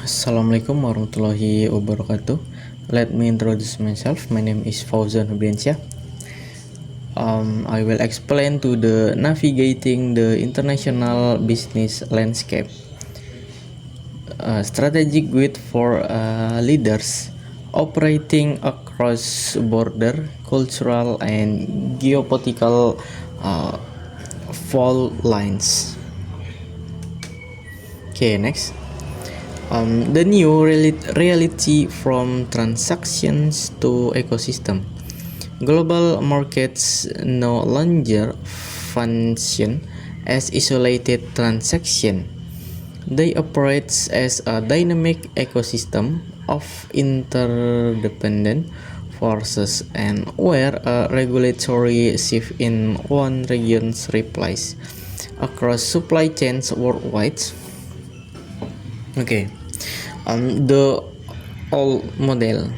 Assalamualaikum warahmatullahi wabarakatuh. Let me introduce myself. My name is Fauzan Hubriansyah. I will explain to the navigating the international business landscape. Strategic guide for leaders operating across border, cultural, and geopolitical fault lines. Okay, next. The new reality from transactions to ecosystem. Global markets no longer function as isolated transactions. They operate as a dynamic ecosystem of interdependent forces, and where a regulatory shift in one region's replies across supply chains worldwide. Okay, the old model,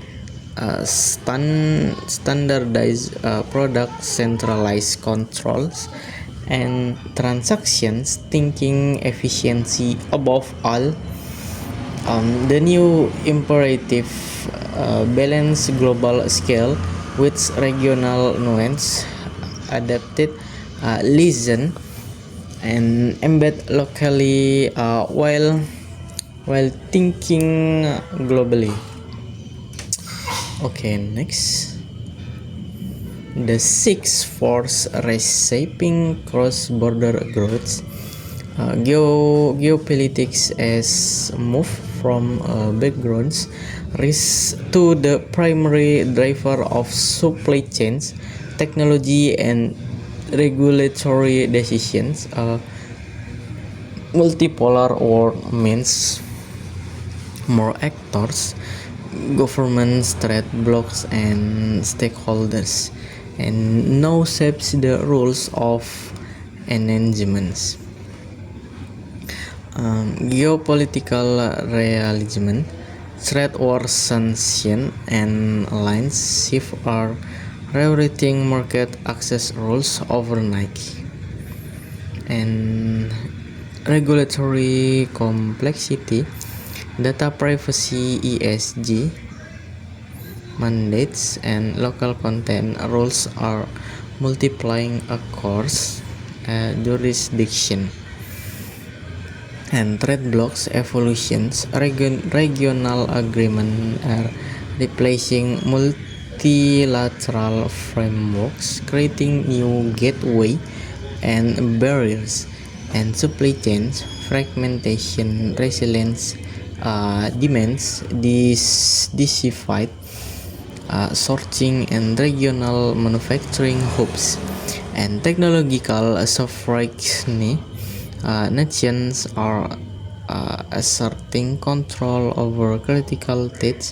standardized product, centralized controls, and transactions thinking efficiency above all. The new imperative, balance global scale with regional nuance, adapted, listen, and embed locally while thinking globally. Okay, next. The sixth force reshaping cross-border growth. Geopolitics as move from backgrounds risk to the primary driver of supply chains, technology, and regulatory decisions. Multipolar world means more actors, governments, trade blocs, and stakeholders, and now shapes the rules of engagements. Geopolitical realism, trade war sanction, and alliance shift are rewriting market access rules overnight. And regulatory complexity, data privacy, ESG mandates, and local content rules are multiplying across jurisdiction. And trade blocs evolutions, regional agreement are replacing multilateral frameworks, creating new gateway and barriers, and supply chains fragmentation, resilience demands diversified sourcing, and regional manufacturing hubs, and technological sovereignty. Nations are asserting control over critical tech,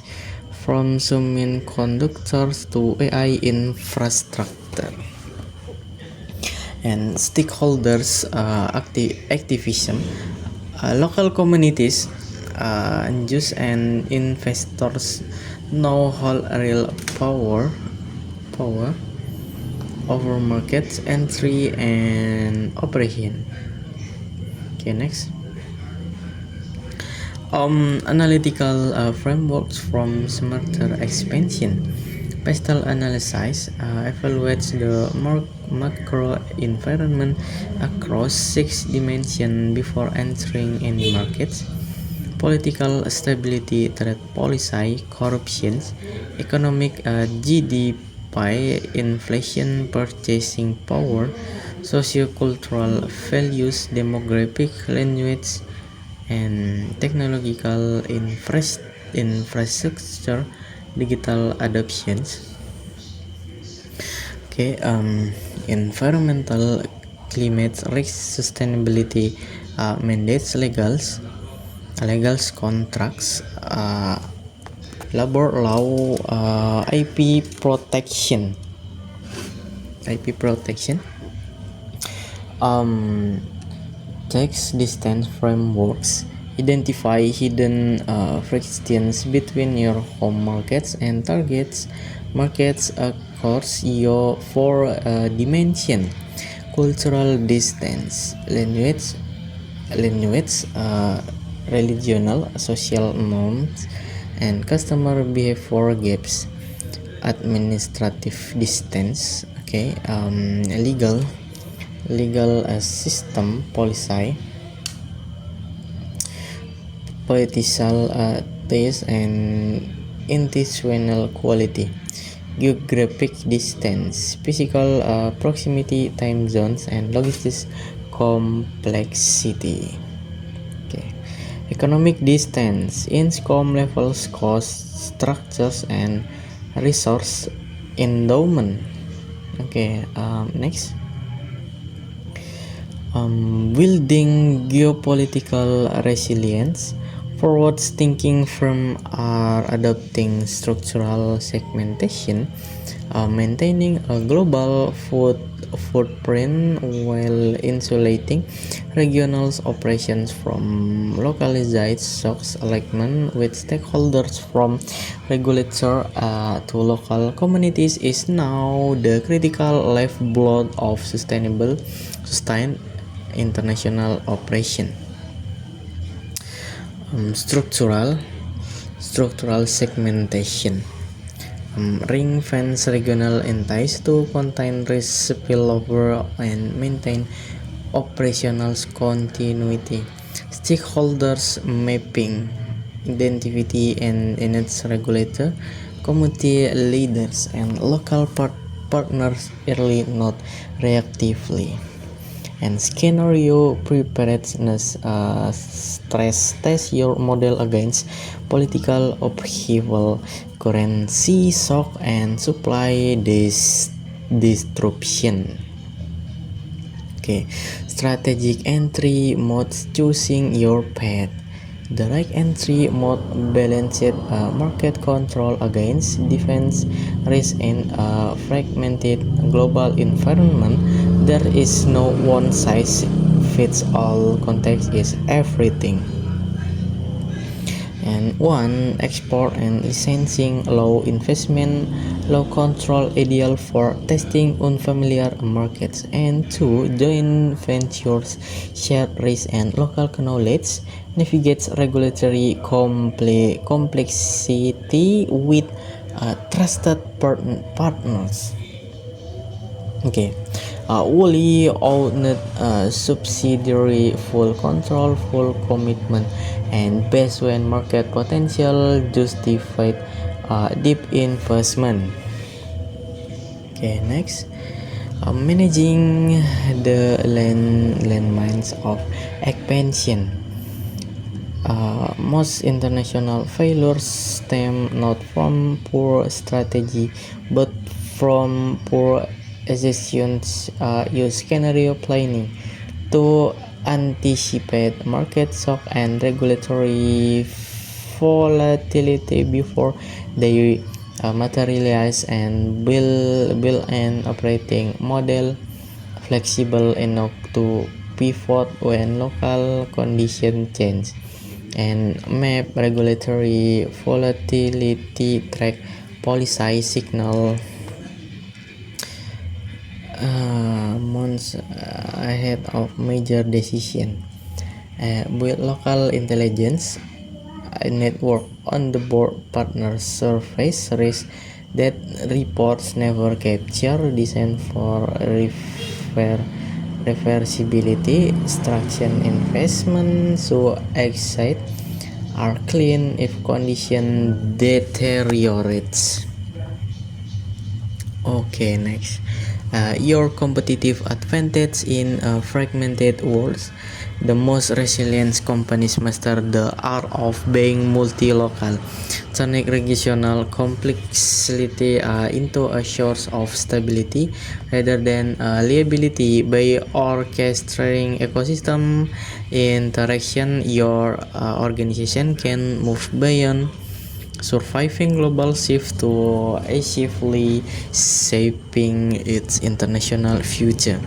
from semiconductors to AI infrastructure. And stakeholders activism, local communities, NGOs, and investors now hold real power over market entry and operation. Okay, next. Analytical frameworks from smarter expansion. Pastel analysis evaluates the macro environment across 6 dimensions before entering any markets. Political stability, trade policy, corruption, economic GDP, inflation, purchasing power, sociocultural values, demographic, language, and technological infrastructure, digital adoptions. Okay, environmental, climate risk, sustainability mandates, legals, contracts, labor law, IP protection, tax distance frameworks identify hidden frictions between your home markets and targets markets across your 4 dimension. Cultural distance, language regional, social norms, and customer behavior gaps. Administrative distance, okay, legal system policy, political taste, and institutional quality. Geographic distance, physical proximity, time zones, and logistics complexity. Okay. Economic distance, income levels, cost structures, and resource endowment. Okay, next. Building geopolitical resilience. Forward thinking firms are adopting structural segmentation, maintaining a global footprint while insulating regional operations from localized shocks. Alignment with stakeholders from regulator to local communities is now the critical lifeblood of sustained international operation. Structural segmentation, ring fence regional entities to contain risk spillover and maintain operational continuity. Stakeholders mapping, identity and its regulator, community leaders, and local partners early, not reactively. And scenario preparedness, stress test your model against political upheaval, currency shock, and supply disruption. Okay, strategic entry modes, choosing your path. The right entry mode balances market control against defense risk in a fragmented global environment. There is no one size fits all. Context is everything. And one, export and licensing law, investment law control ideal for testing unfamiliar markets. And two, joint ventures, shared risk and local knowledge, navigates regulatory complexity with trusted partners. Okay, wholly owned subsidiary, full control, full commitment, and best when market potential justified deep investment. Okay, next, managing the landmines of expansion. Most international failures stem not from poor strategy but from poor executions. Use scenario planning to anticipate market shock and regulatory volatility before they materialize, and build an operating model flexible enough to pivot when local conditions change, and map regulatory volatility, track policy signal months ahead of major decision, build local intelligence network on the board partner surface risk that reports never capture, design for reversibility, structure investment so exit are clean if condition deteriorates. Okay, next. Your competitive advantage in a fragmented world. The most resilient companies master the art of being multi-local, turning regional complexity into a source of stability rather than liability. By orchestrating ecosystem interaction, your organization can move beyond surviving global shift to actively shaping its international future.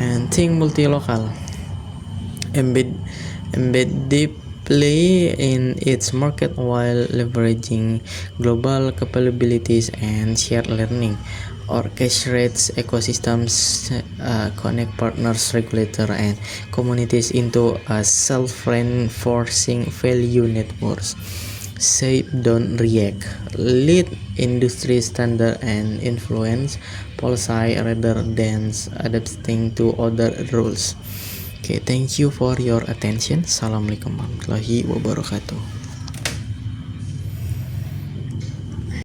and think multi-local, embed deeply in its market while leveraging global capabilities and shared learning. orchestrates ecosystems, connect partners, regulator, and communities into a self-reinforcing value networks. Shape, don't react. Lead industry standard and influence policy rather than adapting to other rules. Okay, thank you for your attention. Assalamualaikum warahmatullahi wabarakatuh.